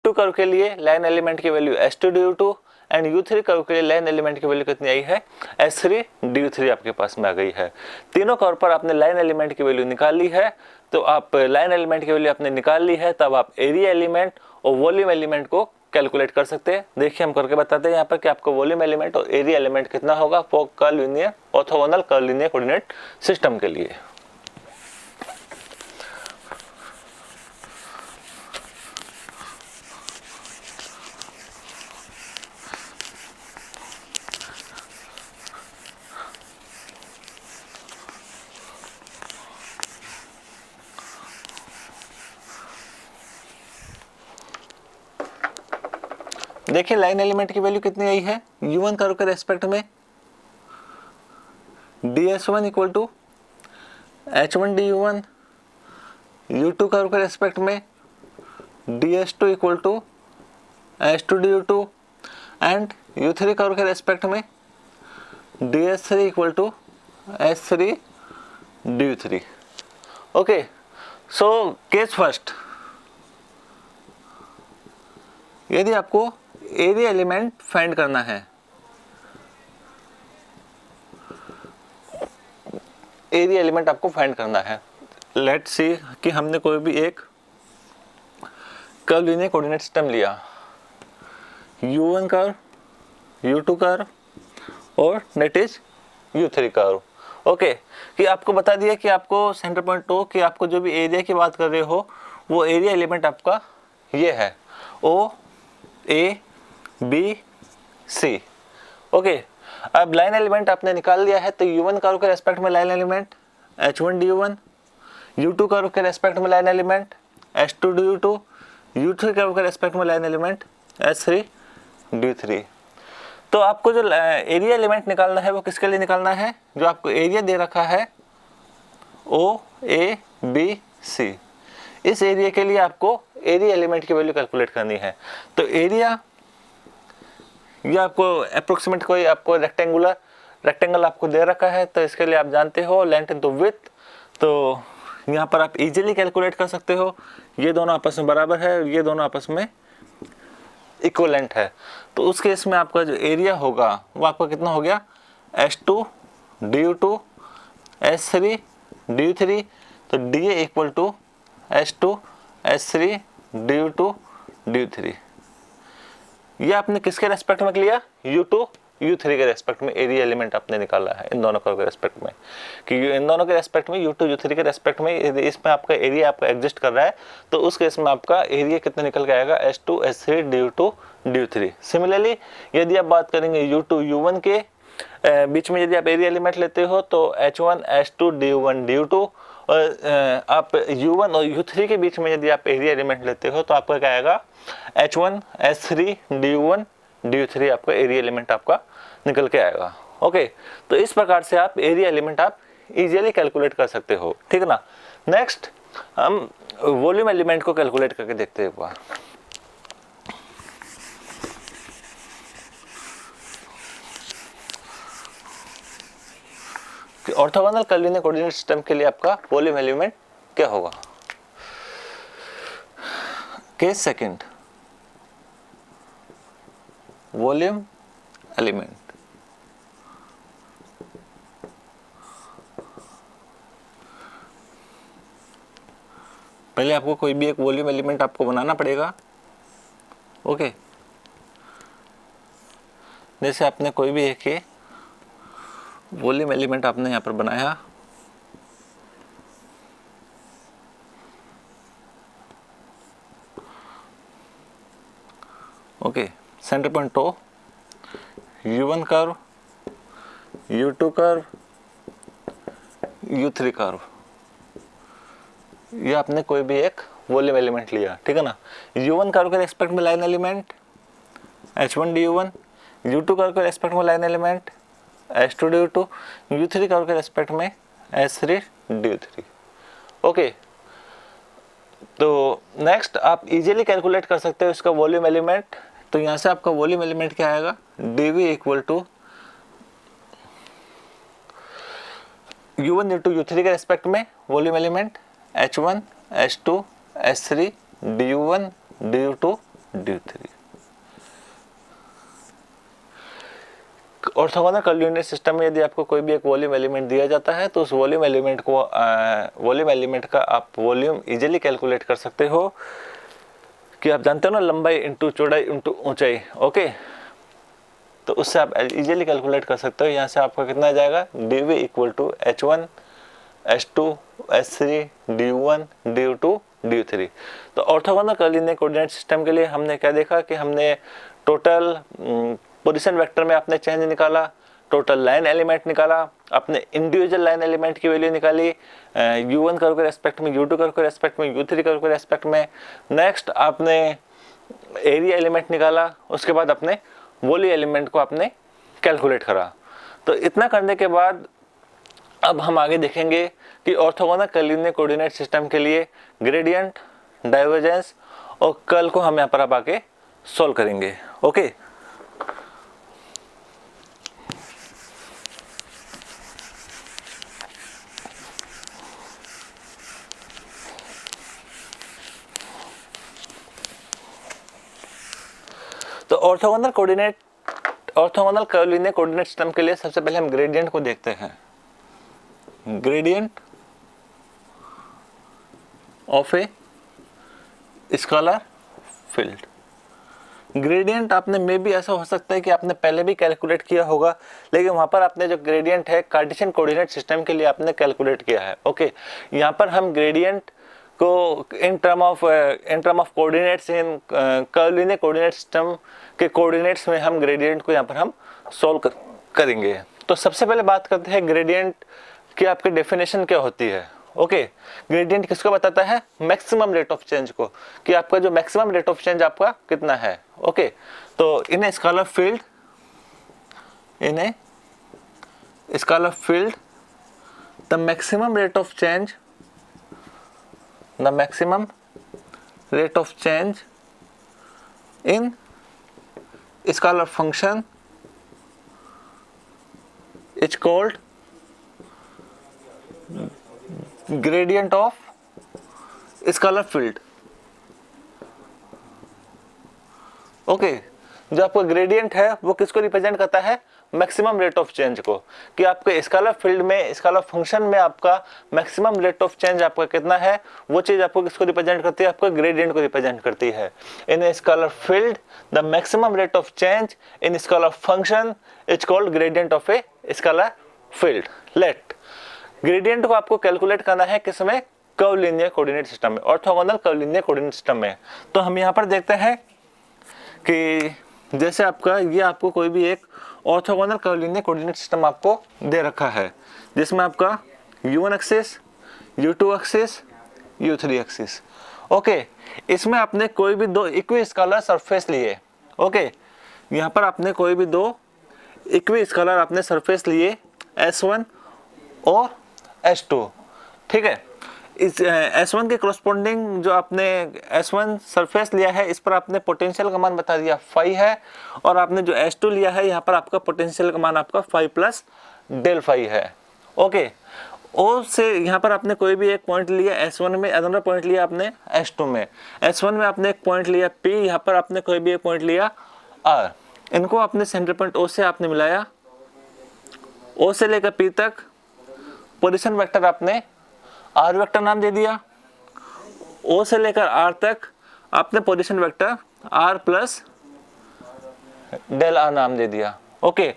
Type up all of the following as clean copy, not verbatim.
U2 curve के लिए line element की value S2 and U3 curve के लिए लाइन एलिमेंट की वैल्यू कितनी आई है, S3 आपके पास में आ गई है। तीनों कर्व पर आपने लाइन एलिमेंट की वैल्यू निकाल ली है। तो आप लाइन एलिमेंट की वैल्यू आपने निकाल ली है, तब आप एरिया एलिमेंट और वॉल्यूम एलिमेंट को कैलकुलेट कर सकते हैं। देखिए हम करके बताते हैं यहाँ पर कि आपको वॉल्यूम एलिमेंट और एरिया एलिमेंट कितना होगा curve linear orthogonal curvilinear coordinate system के लिए। देखिए लाइन एलिमेंट की वैल्यू कितनी आई है, U1 कर्व के रेस्पेक्ट में ds1 equal to h1 du1, U2 curve के रेस्पेक्ट में ds2 equal to h2 du2 and U3 curve के रेस्पेक्ट में ds3 equal to h3 du3। Okay, so case first, यदि आपको एरिया एलिमेंट फाइंड करना है, एरिया एलिमेंट आपको find करना है, लेट्स सी कि हमने कोई भी एक कर्व लीनियर कोऑर्डिनेट सिस्टम लिया, U1 कर्व, U2 कर्व और net is U3 curve. Okay, कि आपको बता दिया कि आपको सेंटर पॉइंट हो कि आपको जो भी एरिया की बात कर रहे हो वो एरिया एलिमेंट आपका ये है O A B C। Okay, अब लाइन एलिमेंट आपने निकाल लिया है, तो U1 कर्व के रेस्पेक्ट में line element H1 du1, U2 curve के रेस्पेक्ट में line element H2 du2, U3 curve के रेस्पेक्ट में लाइन एलिमेंट H3 du3। तो आपको जो एरिया एलिमेंट निकालना है वो किसके लिए निकालना है, जो आपको एरिया दे रखा है O A B C, इस एरिया के लिए आपको एरिया एलिमेंट की वैल्यू कैलकुलेट करनी है। तो एरिया ये आपको अप्रोक्सीमेट कोई आपको रेक्टेंगल आपको दे रखा है, तो इसके लिए आप जानते हो लेंथ इनटू विड्थ, तो यहाँ पर आप इजीली कैलकुलेट कर सकते हो। ये दोनों आपस में बराबर है, ये दोनों आपस में इक्विवेलेंट है, तो उस केस में आपका जो एरिया होगा वो आपका कितना हो गया, S2 du2 S3 du3, तो DA equal to S2 S3 du2 du3। ये आपने किसके रेस्पेक्ट में लिया, U2 U3 के रेस्पेक्ट में एरिया एलिमेंट आपने निकाला है इन दोनों के रेस्पेक्ट में, कि इन दोनों के रेस्पेक्ट में U2 U3 के रेस्पेक्ट में इसमें आपका एरिया आपका एग्जिस्ट कर रहा है, तो उस केस में आपका एरिया कितना निकल के आएगा, S2 S3 du2 du3। Similarly यदि आप बात करेंगे U2 U1 के बीच में यदि आप एरिया एलिमेंट लेते हो तो H1 H2 du1 du2, और आप U1 और U3 के बीच में यदि आप एरिया एलिमेंट लेते हो तो आपका क्या आएगा, H1 S3 du1 du3 आपका एरिया एलिमेंट आपका निकल के आएगा। ओके, तो इस प्रकार से आप एरिया एलिमेंट आप इजीली कैलकुलेट कर सकते हो, ठीक है ना। नेक्स्ट हम वॉल्यूम एलिमेंट को कैलकुलेट करके देखते हैं एक बार। Orthogonal curvilinear coordinate system के लिए आपका वॉल्यूम एलिमेंट क्या होगा। केस सेकंड, वॉल्यूम एलिमेंट, पहले आपको कोई भी एक वॉल्यूम एलिमेंट आपको बनाना पड़ेगा। ओके, जैसे आपने कोई भी एक वॉल्यूम एलिमेंट आपने यहाँ पर बनाया, ओके, सेंटर पॉइंट हो U1 curve, U2 curve, U3 curve, ये आपने कोई भी एक वॉल्यूम एलिमेंट लिया, ठीक है ना। U1 कर्व के रेस्पेक्ट में line element H1 du1, U2 curve के रेस्पेक्ट में line element H2 du2, U3 curve के रेस्पेक्ट में S3 du3। ओके, तो नेक्स्ट आप इजीली कैलकुलेट कर सकते हो इसका वॉल्यूम एलिमेंट। तो यहाँ से आपका वॉल्यूम एलिमेंट क्या आएगा, dV equal to U1 U2 U3 के रेस्पेक्ट में volume element H1 H2 S3 du1 du2 D3। Orthogonal coordinate system में यदि आपको कोई भी एक वॉल्यूम एलिमेंट दिया जाता है तो उस वॉल्यूम एलिमेंट का आप वॉल्यूम इजीली कैलकुलेट कर सकते हो कि आप जानते हो ना, लंबाई इंटू चौड़ाई इंटू ऊंचाई। ओके, तो उससे आप इजीली कैलकुलेट कर सकते हो। यहाँ से आपका कितना आ जाएगा, dv equal to h1 h2 h3 du1 du2 du3। तो ऑर्थोगोनल कोऑर्डिनेट सिस्टम के लिए हमने क्या देखा कि हमने टोटल पोजीशन वेक्टर में आपने चेंज निकाला, टोटल लाइन एलिमेंट निकाला, अपने इंडिविजुअल लाइन एलिमेंट की वैल्यू निकाली u1 कर्व के रेस्पेक्ट में, u2 कर्व के रेस्पेक्ट में, u3 कर्व के रेस्पेक्ट में। नेक्स्ट आपने एरिया एलिमेंट निकाला, उसके बाद अपने वॉल्यूम एलिमेंट को आपने कैलकुलेट करा। तो इतना करने के बाद अब हम आगे देखेंगे कि ऑर्थोगोनल कोऑर्डिनेट सिस्टम के लिए ग्रेडियंट, डाइवर्जेंस और कर्ल को हम यहाँ पर अब आके सॉल्व करेंगे। ओके, तो ऑर्थोगोनल कोऑर्डिनेट सिस्टम के लिए सबसे पहले हम ग्रेडियंट को देखते हैं। Gradient of a scalar field. Gradient आपने में भी ऐसा हो सकता है कि आपने पहले भी कैलकुलेट किया होगा, लेकिन वहां पर आपने जो ग्रेडियंट है कार्टेशियन कोऑर्डिनेट सिस्टम के लिए आपने कैलकुलेट किया है। ओके, यहाँ पर हम ग्रेडियंट को in term of coordinates in curvilinear coordinate system के कोऑर्डिनेट्स में हम ग्रेडियंट को यहाँ पर हम सॉल्व करेंगे। तो सबसे पहले बात करते हैं ग्रेडियंट की आपकी डेफिनेशन क्या होती है। ओके, ग्रेडियंट किसको बताता है, मैक्सिमम रेट ऑफ चेंज को, कि आपका जो मैक्सिमम रेट ऑफ चेंज आपका कितना है। ओके, तो in a scalar field the maximum rate of change in scalar function is called gradient of scalar field। Okay, जो आपका ग्रेडियंट है वो किसको रिप्रेजेंट करता है, मैक्सिमम रेट ऑफ चेंज को, कि आपके स्केलर फील्ड में, स्केलर फंक्शन में आपका मैक्सिमम रेट ऑफ चेंज आपका कितना है, वो चीज आपको किसको रिप्रेजेंट करती है, आपको ग्रेडियंट को रिप्रेजेंट करती है। In a scalar field the maximum rate of change in scalar function is called gradient of a scalar field. Let gradient को आपको कैलकुलेट करना है किसमें, कर्वलिनियर कोऑर्डिनेट सिस्टम में, ऑर्थोगोनल कर्वलिनियर कोऑर्डिनेट सिस्टम में। तो हम यहाँ पर देखते हैं कि जैसे आपका ये आपको कोई भी एक ऑर्थोगोनल कर्वलिनियर कोऑर्डिनेट सिस्टम आपको दे रखा है, जिसमें आपका u1 axis, u2 axis, u3 axis. Okay, इसमें आपने कोई भी दो इक्वी स्केलर सरफेस लिए। ओके, यहाँ पर आपने कोई भी दो इक्वी स्केलर आपने सरफेस लिए, S1 और S2। ठीक है, इस S1 के करस्पॉन्डिंग जो आपने S1 सरफेस लिया है, इस पर आपने पोटेंशियल का मान बता दिया फाई है, और आपने जो S2 लिया है यहाँ पर आपका पोटेंशियल का मान आपका फाई प्लस डेल फाई है। ओके, ओ से यहाँ पर आपने कोई भी एक पॉइंट लिया S1 में, अदर पॉइंट लिया आपने S2 में। S1 में आपने एक पॉइंट लिया P, यहाँ पर आपने कोई भी एक पॉइंट लिया R। इनको आपने सेंटर पॉइंट O से आपने मिलाया, O से लेकर P तक पोजीशन वेक्टर आपने R वेक्टर नाम दे दिया, O से लेकर R तक आपने position vector R plus del R नाम दे दिया। ओके,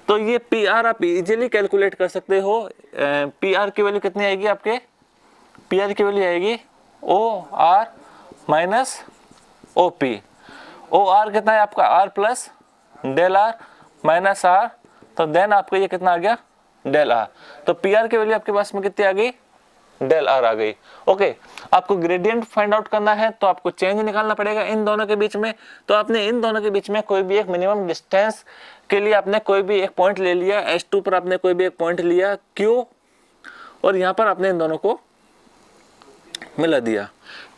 तो ये PR आप इजीली कैलकुलेट कर सकते हो। PR की वैल्यू कितनी आएगी आपके, PR की वैल्यू आएगी OR माइनस OP। OR कितना है आपका, R plus del R minus R, तो देन आपका ये कितना आ गया, डेल R। तो PR की वैल्यू आपके पास में कितनी आ गई, डेल R आ गई। ओके, आपको ग्रेडियंट फाइंड आउट करना है तो आपको चेंज निकालना पड़ेगा इन दोनों के बीच में। तो आपने इन दोनों के बीच में कोई भी एक मिनिमम डिस्टेंस के लिए आपने कोई भी एक पॉइंट ले लिया, S2 पर आपने कोई भी एक पॉइंट लिया Q, और यहाँ पर आपने इन दोनों को मिला दिया।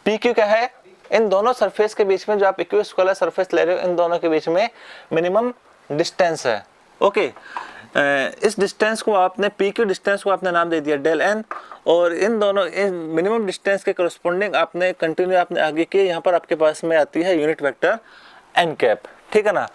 PQ क्या है, इन दोनों सरफेस के बीच में जो आप इक्विस्केलर सरफेस ले रहे हो, इन दोनों के बीच में मिनिमम डिस्टेंस है। ओके, इस डिस्टेंस को आपने पी क्यू डिस्टेंस को आपने नाम दे दिया डेल एन, और इन दोनों मिनिमम डिस्टेंस के करस्पॉन्डिंग आपने कंटिन्यू आपने आगे किए। यहाँ पर आपके पास में आती है यूनिट वेक्टर एन कैप, ठीक है ना।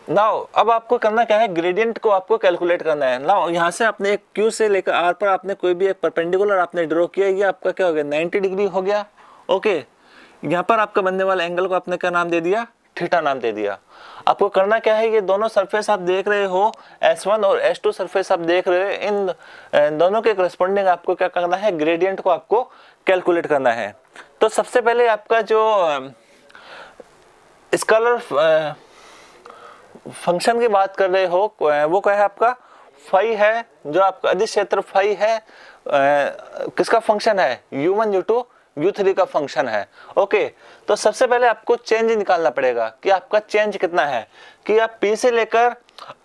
नाउ अब आपको करना क्या है, ग्रेडियंट को आपको कैलकुलेट करना है। नाउ यहाँ से आपने एक क्यू से लेकर आर पर आपने कोई भी एक परपेंडिकुलर आपने ड्रॉ किया, ये आपका क्या हो गया 90 डिग्री हो गया। ओके, यहाँ पर आपका बनने वाला एंगल को आपने क्या नाम दे दिया, थीटा नाम दे दिया। आपको करना क्या है, ये दोनों सरफेस आप देख रहे हो S1 और S2 सरफेस आप देख रहे हो, इन दोनों के करस्पॉन्डिंग आपको क्या करना है, ग्रेडियंट को आपको कैलकुलेट करना है। तो सबसे पहले आपका जो स्केलर फंक्शन की बात कर रहे हो वो क्या है, आपका फाई है, जो आपका अदिश क्षेत्र फाई है, किसका फंक्शन है, u1 u2 u3 का फंक्शन है। ओके, तो सबसे पहले आपको चेंज निकालना पड़ेगा कि आपका चेंज कितना है, कि आप P से लेकर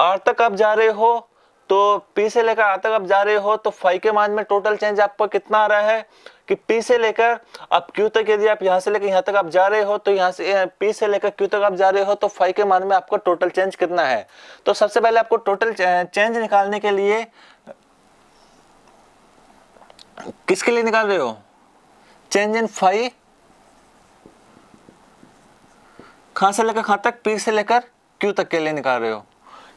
R तक आप जा रहे हो, तो P से लेकर R तक आप जा रहे हो तो फाई के मान में टोटल चेंज आपका कितना आ रहा है, कि P से लेकर आप Q तक, यदि आप यहाँ से लेकर यहाँ तक आप जा रहे हो तो यहाँ से P से लेकर Q तक आप जा रहे हो तो फाई के मान में आपका टोटल चेंज कितना है। तो सबसे पहले आपको टोटल चेंज निकालने के लिए किसके लिए निकाल रहे हो, चेंज इन फाई कहां से लेकर कहां तक, P से लेकर Q तक के लिए निकाल रहे हो,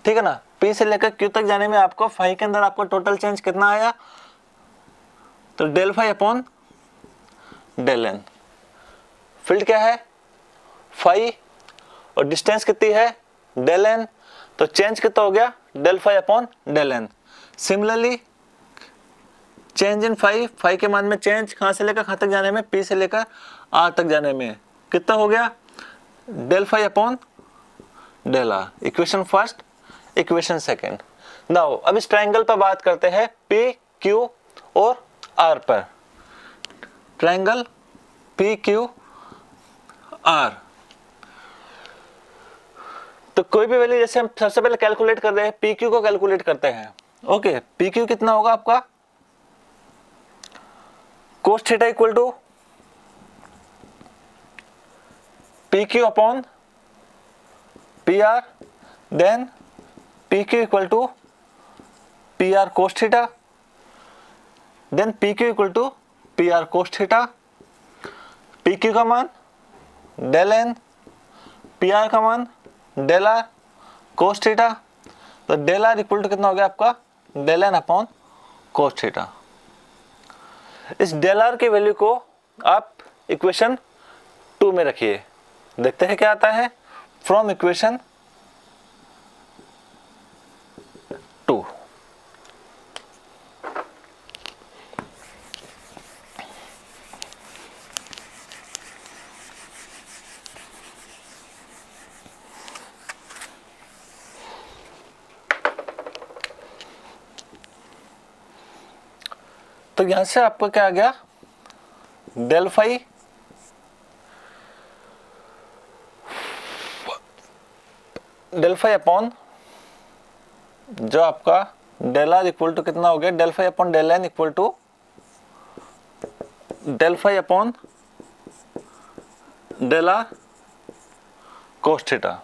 ठीक है ना। P से लेकर Q तक जाने में आपको फाई के अंदर आपको टोटल चेंज कितना आया, तो del phi upon del N. Field क्या है फाई और डिस्टेंस कितनी है डेल एन, तो चेंज कितना हो गया del phi upon del N. Similarly change in phi, phi के मान में चेंज कहां से लेकर कहां तक जाने में, P से लेकर R तक जाने में कितना हो गया, del phi upon del R. Equation first, equation second. Now अब इस ट्रायंगल पर बात करते हैं P Q और R पर। ट्रायंगल P Q R, तो कोई भी वैल्यू जैसे हम सबसे पहले कैलकुलेट कर रहे हैं, P Q को कैलकुलेट करते हैं। ओके, P Q कितना होगा आपका, cos theta equal to P Q upon P R, then P Q equal to P R cos theta, then P Q equal to P R cos theta. P Q का मान del N, P R का मान del R cos theta, तो del R equal to कितना हो गया आपका, del N upon cos theta. इस डेल आर की वैल्यू को आप इक्वेशन 2 में रखिए, देखते हैं क्या आता है। फ्रॉम इक्वेशन 2, तो यहां से आपको क्या आ गया, डेल फाई अपॉन जो आपका डेल आर इक्वल टू कितना हो गया, del phi upon del N equal to del phi upon del R cos theta.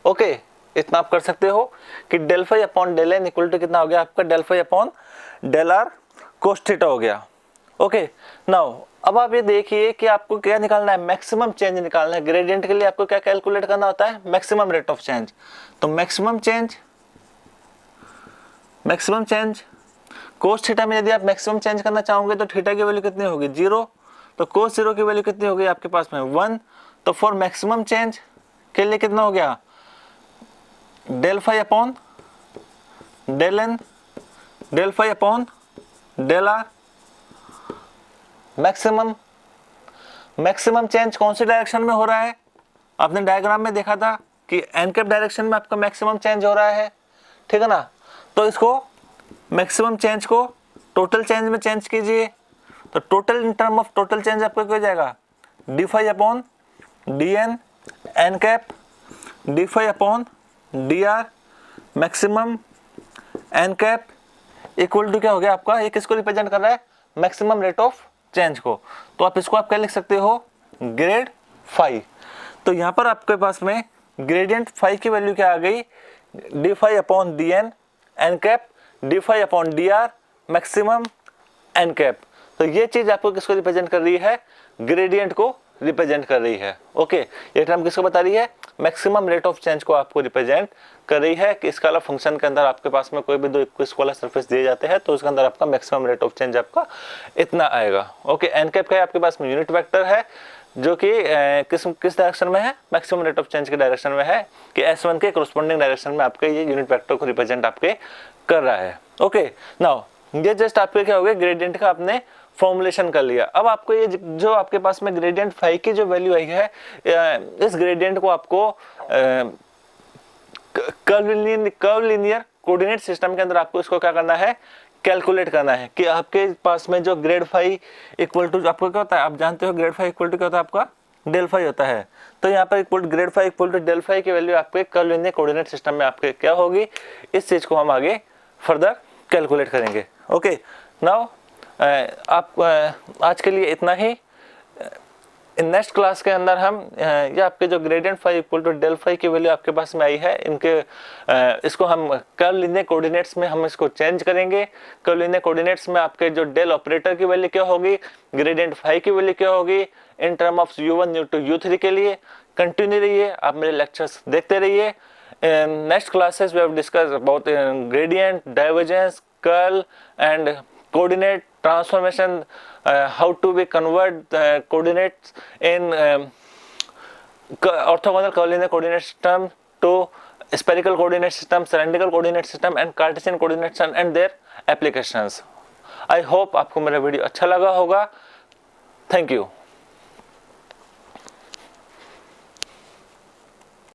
Okay, इतना आप कर सकते हो कि del phi upon del N equal to कितना हो गया आपका, del phi upon del R cos theta हो गया। ओके, नाउ अब आप ये देखिए कि आपको क्या निकालना है, मैक्सिमम चेंज निकालना है। ग्रेडियंट के लिए आपको क्या कैलकुलेट करना होता है, मैक्सिमम रेट ऑफ चेंज। तो मैक्सिमम चेंज कोस थीटा में यदि आप मैक्सिमम चेंज करना चाहोगे तो थीटा की वैल्यू कितनी होगी, 0, तो कोस 0 की वैल्यू कितनी होगी आपके पास में 1। तो फॉर मैक्सिमम चेंज के लिए कितना हो गया, del phi upon del N, del phi upon del R. Maximum change कौन सी डायरेक्शन में हो रहा है, आपने डायग्राम में देखा था कि एन कैप डायरेक्शन में आपका मैक्सिमम चेंज हो रहा है, ठीक है ना। तो इसको मैक्सिमम चेंज को टोटल चेंज में चेंज कीजिए, तो total in term of total change आपको क्या हो जाएगा, D phi upon D N N cap D phi upon D R maximum N cap equal to क्या हो गया आपका, ये किसको रिप्रेजेंट कर रहा है, मैक्सिमम रेट ऑफ चेंज को। तो आप इसको आप क्या लिख सकते हो, ग्रेड फाई। तो यहाँ पर आपके पास में ग्रेडियंट फाई की वैल्यू क्या आ गई, D phi upon D N N cap D phi upon D R maximum N cap. तो ये चीज आपको किसको रिप्रेजेंट कर रही है, ग्रेडियंट को रिप्रेजेंट कर रही है। ओके, ये टर्म किसको बता रही है, मैक्सिमम रेट ऑफ चेंज को आपको रिप्रेजेंट कर रही है। कि स्केलर फंक्शन के अंदर आपके पास में कोई भी दो इक्विस्केलर सरफेस दिए जाते हैं तो उसके अंदर आपका मैक्सिमम रेट ऑफ चेंज आपका इतना आएगा। ओके, एन कैप का आपके पास में यूनिट वेक्टर है जो कि किस डायरेक्शन में है, मैक्सिमम रेट ऑफ चेंज के डायरेक्शन में है, कि S1 के कोरस्पोंडिंग डायरेक्शन में आपके ये यूनिट वेक्टर को रिप्रेजेंट आपके कर रहा है। ओके, नाउ ये जस्ट आपके क्या हो गया, ग्रेडियंट का आपने फॉर्मुलेशन कर लिया। अब आपको ये जो आपके पास में ग्रेडियंट फाई की जो वैल्यू आई है, इस ग्रेडियंट को आपको कर्व लीनियर कोऑर्डिनेट सिस्टम के अंदर आपको इसको क्या करना है, कैलकुलेट करना है। कि आपके पास में जो ग्रेड फाई इक्वल टू आपको क्या होता है, आप जानते हो ग्रेड फाई इक्वल टू क्या होता है, आपका डेल फाई होता है। तो यहाँ पर equal grad phi equal to del phi की वैल्यू आपके कर्व लीनियर कोऑर्डिनेट सिस्टम में आपके क्या होगी, इस चीज को हम आगे फर्दर कैलकुलेट करेंगे। ओके, नाउ आप आज के लिए इतना ही। नेक्स्ट क्लास के अंदर हम ये आपके जो gradient phi equal to del phi की वैल्यू आपके पास में आई है, इनके इसको हम कर्व लीनियर कोऑर्डिनेट्स में हम इसको चेंज करेंगे। कर्व लीनियर कोऑर्डिनेट्स में आपके जो डेल ऑपरेटर की वैल्यू क्या होगी, ग्रेडियंट फाई की वैल्यू क्या होगी इन term of U1 U2 U3 के लिए। कंटिन्यू रहिए, आप मेरे लेक्चर्स देखते रहिए। Next classes we have discuss about gradient, divergence, curl and coordinate transformation, how to be convert coordinates in orthogonal curvilinear coordinate system to spherical coordinate system, cylindrical coordinate system and Cartesian coordinate system and their applications. I hope आपको मेरा video अच्छा लगा होगा। Thank you.